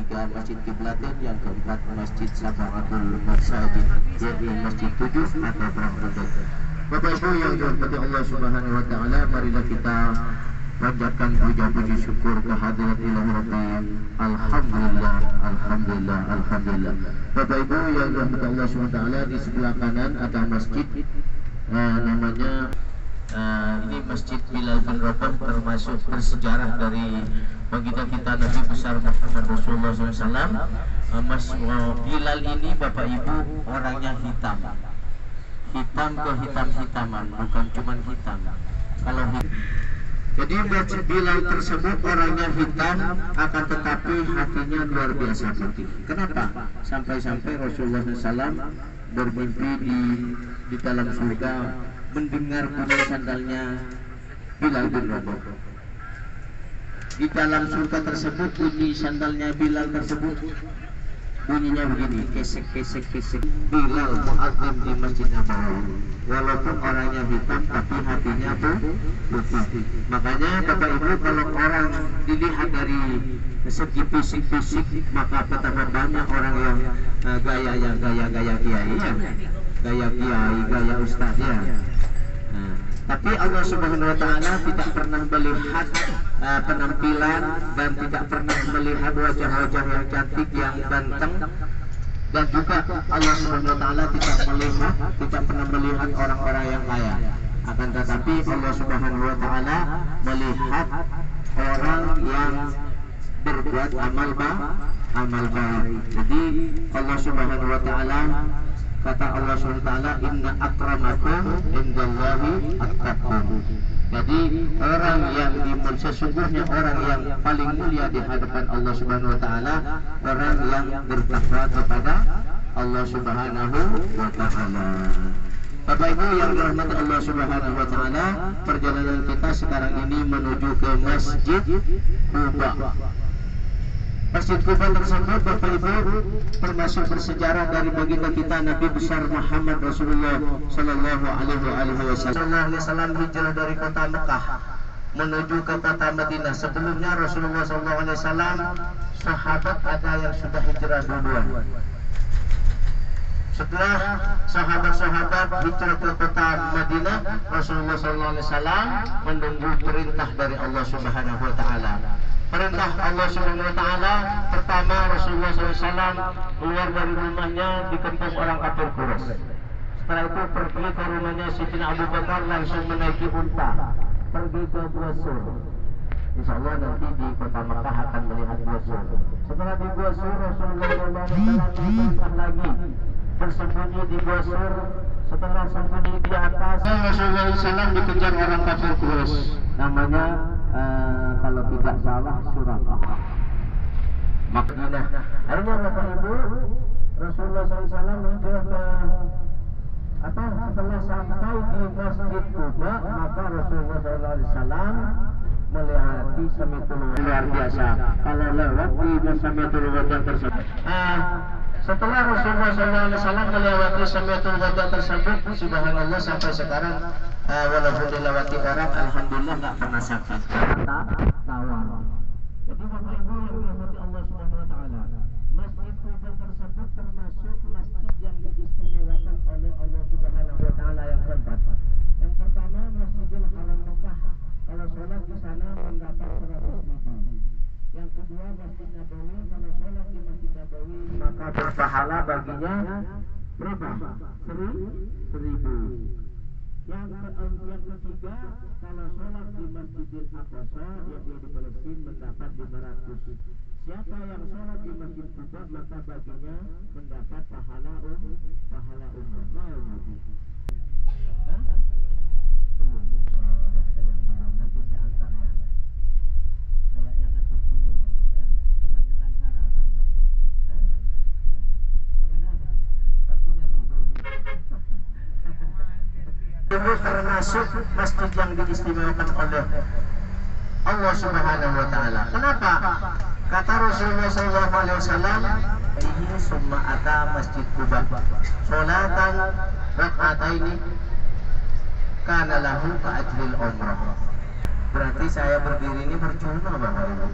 ketiga Masjid Kiblatin, yang keempat Masjid Sab'atul Masajid, yaitu Masjid 7 atau Bangkudut. Bapak Ibu yang dirahmati Allah Subhanahu wa taala, marilah kita panjatkan puja-puji syukur kehadirat Ilahi Rabbi. Alhamdulillah, alhamdulillah, alhamdulillah. Bapak Ibu yang dirahmati Allah Subhanahu wa taala, di sebelah kanan ada masjid namanya ini Masjid Bilal bin Rabah, termasuk bersejarah dari baginda kita Nabi besar Muhammad Rasulullah SAW. Mas Bilal ini Bapak Ibu orangnya hitam, hitam kehitam-hitaman, bukan cuma hitam. Kalau jadi Masjid Bilal tersebut orangnya hitam, akan tetapi hatinya luar biasa putih. Kenapa? Sampai-sampai Rasulullah SAW bermimpi di dalam surga mendengar bunyi sandalnya Bilal bin Rabah. Di dalam surga tersebut bunyi sandalnya Bilal tersebut bunyinya begini, kesek kesek kesek. Bilal muadzim di Masjid Nabawi, walaupun orangnya hitam tapi hatinya putih. Makanya Bapak Ibu, kalau orang dilihat dari segi fisik maka betapa banyak orang yang gaya kiai ya, gaya ustaz ya. Tapi Allah Subhanahu wa taala tidak pernah melihat penampilan dan tidak pernah melihat wajah-wajah yang cantik, yang ganteng, dan juga Allah Subhanahu wa taala tidak pernah melihat orang-orang yang kaya. Akan tetapi Allah Subhanahu wa taala melihat orang yang berbuat amal baik. Jadi Allah Subhanahu wa taala, kata Allah SWT, inna akramakum indallahi atqakum. Jadi orang yang sesungguhnya orang yang paling mulia di hadapan Allah Subhanahu wa taala, orang yang bertakwa kepada Allah Subhanahu wa taala. Bapak Ibu yang dirahmati Allah Subhanahu wa taala, perjalanan kita sekarang ini menuju ke Masjid Quba. Masjid Quba tersebut Bapak Ibu termasuk bersejarah dari baginda kita Nabi besar Muhammad Rasulullah Sallallahu Alaihi Wasallam hijrah dari kota Mekah menuju ke kota Madinah. Sebelumnya Rasulullah Sallallahu Alaihi Wasallam sahabat ada yang sudah hijrah duluan. Setelah sahabat-sahabat hijrah ke kota Madinah, Rasulullah Sallallahu Alaihi Wasallam menunggu perintah dari Allah Subhanahu Wa Taala. Perintah Allah Subhanahu wa taala pertama, Rasulullah SAW keluar dari rumahnya dikepung orang kafir Quraisy. Setelah itu pergi ke rumahnya Sayyidina Abu Bakar, langsung menaiki unta pergi ke Gua Sur. Insya Allah nanti di kota Makkah akan melihat Gua Sur. Setelah di Gua Sur, Rasulullah SAW lagi bersembunyi di Gua Sur. Setelah sembunyi di atas, Rasulullah SAW dikejar orang kafir Quraisy. Namanya kalau tidak salah Suraqah. Madinah. Akhirnya Bapak Ibu, Rasulullah SAW hijrah ke setelah sampai di Masjid Quba, maka Rasulullah SAW melewati Samitul Wada. Luar biasa kalau lewat di Samitul Wada tersebut. Setelah Rasulullah SAW melewati Samitul Wada tersebut, subhanallah sampai sekarang walaupun dilewati orang, alhamdulillah nggak pernah sakit karena tawar. Jadi Bapak Ibu yang dirahmati Allah Subhanahu wa taala, Masjid Quba tersebut termasuk masjid yang diistimewakan oleh Allah Subhanahu wa taala yang keempat. Yang pertama, Masjidil Haram Mekah, kalau sholat di sana mendapat 100.000. Yang kedua, Masjid Nabawi, kalau sholat di Masjid Nabawi maka berpahala baginya berapa? 1.000. Yang ketiga, kalau sholat di Masjidil Aqsa yang di Palestina mendapat 500. Siapa yang sholat di Masjid Quba maka baginya mendapat pahala umrah. Mau nanti? Belum. Ada yang belum. Nanti saya antar ya. Kayaknya ngetuk dulu. Ya, kebanyakan sarapan. Waktunya tidur. Itu termasuk masjid yang diistimewakan oleh Allah Subhanahu wa taala. Kenapa? Kata Rasulullah SAW, ini summa ata Masjid Quba sholatan rak'ataini kana lahu ka ajril umrah. Berarti saya berdiri ini percuma Bapak Ibu.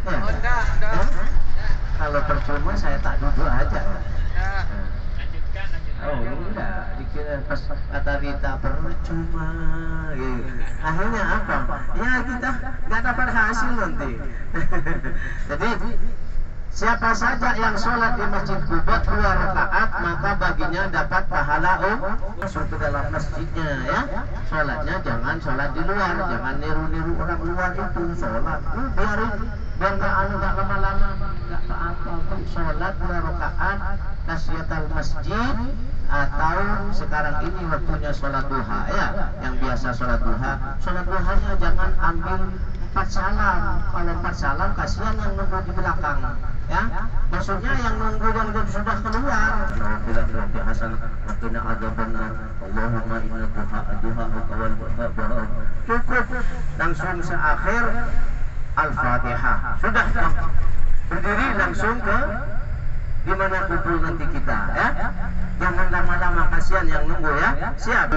Ya. kalau percuma saya tak duduk aja. Oh enggak, dikira pas kata Rita percuma gitu. Akhirnya apa? Ya kita nggak dapat hasil nanti. Jadi siapa saja yang sholat di Masjid Quba 2 rakaat maka baginya dapat pahala masuk ke dalam masjidnya ya. Sholatnya jangan sholat di luar, jangan niru-niru orang luar itu sholat. Biar nggak lama-lama, nggak apa-apa. Sholat 2 rakaat tasyiatul masjid, atau sekarang ini waktunya sholat duha ya. Yang biasa sholat duhanya jangan ambil 4 salam. Kalau 4 salam kasihan yang nunggu di belakang ya. Maksudnya yang nunggu dan sudah keluar. Alhamdulillah rabbil hasan wa qina adzabannar. Allahumma inna duha kawal wa cukup langsung seakhir Al-Fatihah. Sudah berdiri langsung ke dimana kumpul nanti kita ya. Jangan lama-lama kasihan yang nunggu ya. Siap?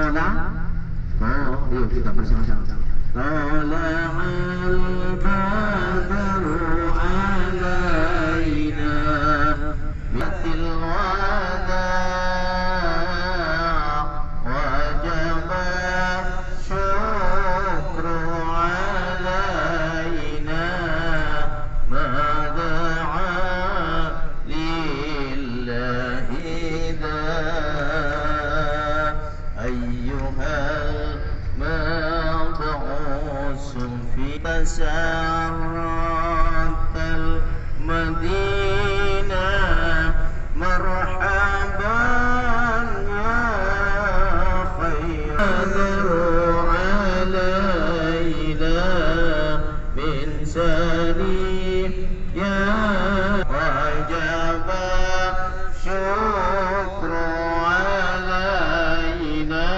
Yuk kita bersama-sama. Tala'al badru alaina bitil wada wajaba syukru alaina mada'a lillahi da ayyuhal مبعوث في بسارة المدينة مرحبا يا خير علينا من سليم يا وجب شكر علينا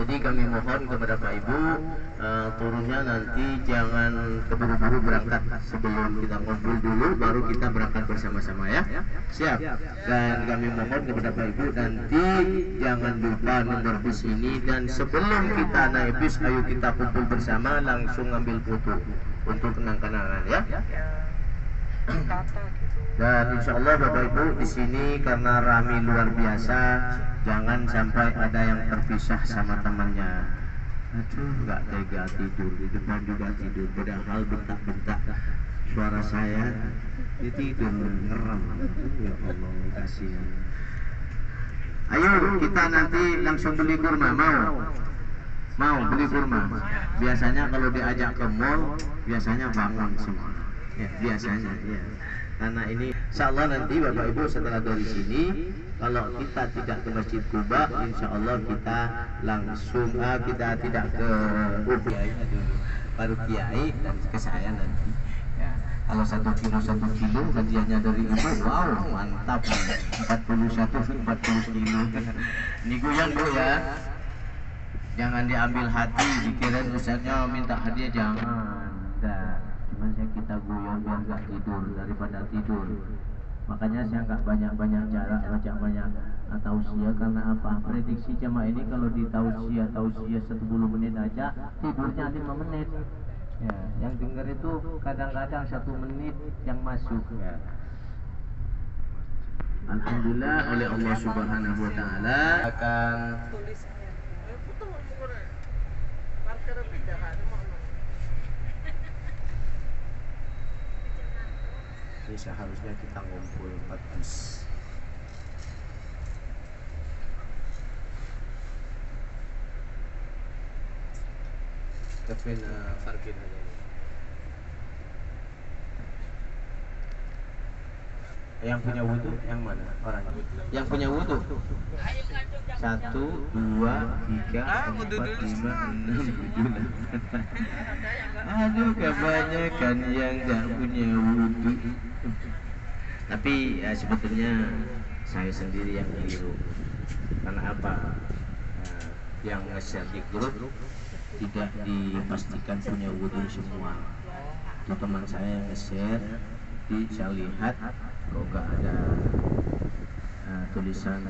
Jadi kami mohon kepada Pak Ibu turunnya nanti jangan keburu-buru berangkat, sebelum kita ngumpul dulu baru kita berangkat bersama-sama ya. Siap. Dan kami mohon kepada Pak Ibu nanti jangan lupa nomor bis ini, dan sebelum kita naik bis ayo kita kumpul bersama langsung ambil foto untuk kenang-kenangan ya. Dan insya Allah Bapak Ibu di sini karena rame luar biasa, jangan sampai ada yang terpisah sama temannya. Aduh, nggak tega tidur di depan juga tidur, padahal bentak-bentak suara saya tidur ngerem. Ya Allah, kasihan. Ayo kita nanti langsung beli kurma, mau beli kurma. Biasanya kalau diajak ke mall biasanya bangun semua. Ya, biasanya ya. Karena ini insya Allah nanti Bapak Ibu setelah dari sini, kalau kita tidak ke Masjid Quba, insya Allah kita langsung kita tidak ke Kiai dulu, baru Kiai dan ke saya nanti. Ya, kalau 1 kilo hadiahnya dari Ibu, wow mantap, 40 kilo. Ini goyang Bu ya, jangan diambil hati, dikira Ustaznya minta hadiah, jangan. Saya kita guyon biar gak tidur daripada tidur. Makanya saya nggak banyak jarak, banyak tausiah. Karena apa? Prediksi jamaah ini kalau di tausiah 10 menit aja, tidurnya 5 menit. Ya, yang dengar itu kadang-kadang 1 menit yang masuk. Ya. Alhamdulillah oleh Allah Subhanahu Wa Taala akan ini seharusnya kita ngumpul 4 bis. Tapi parkir aja. Yang punya wudu yang mana orang? Yang punya wudu 1, 2, 3, 4, 5, 6, 7, 8. Aduh, kebanyakan yang nggak punya wudu. Tapi ya, sebetulnya saya sendiri yang keliru. Karena apa? Yang nge-share di grup tidak dipastikan punya wudu semua. Itu teman saya yang nge-share, saya lihat kok nggak ada tulisan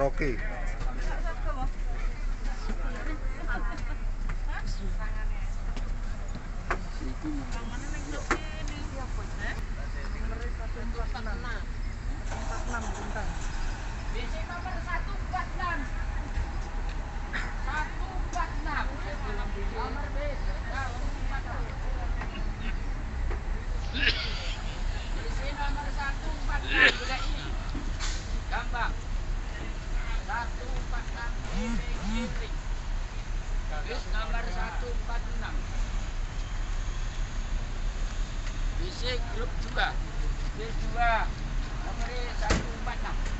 karaoke. Nomor 146. Bisik grup 2. Bis 2. Nomor 146.